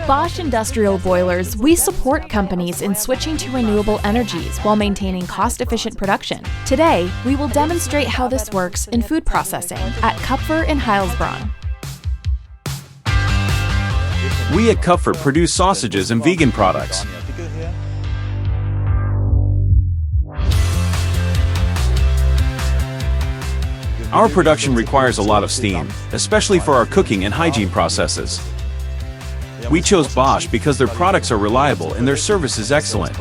Bosch Industrial Boilers, we support companies in switching to renewable energies while maintaining cost-efficient production. Today, we will demonstrate how this works in food processing at Kupfer in Heilsbronn. We at Kupfer produce sausages and vegan products. Our production requires a lot of steam, especially for our cooking and hygiene processes. We chose Bosch because their products are reliable and their service is excellent.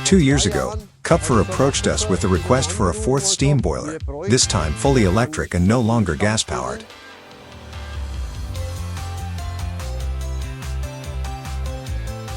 Two years ago, Kupfer approached us with a request for a fourth steam boiler, this time fully electric and no longer gas-powered.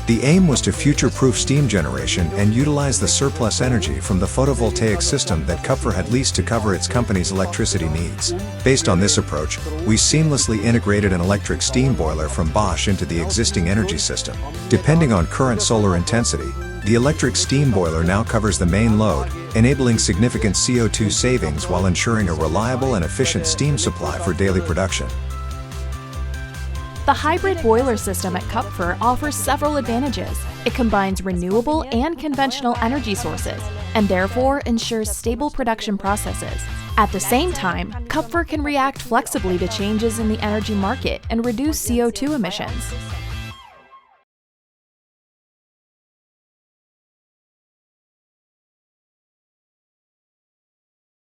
The aim was to future-proof steam generation and utilize the surplus energy from the photovoltaic system that Kupfer had leased to cover its company's electricity needs. Based on this approach, we seamlessly integrated an electric steam boiler from Bosch into the existing energy system. Depending on current solar intensity, the electric steam boiler now covers the main load, enabling significant CO2 savings while ensuring a reliable and efficient steam supply for daily production. The hybrid boiler system at Kupfer offers several advantages. It combines renewable and conventional energy sources, and therefore ensures stable production processes. At the same time, Kupfer can react flexibly to changes in the energy market and reduce CO2 emissions.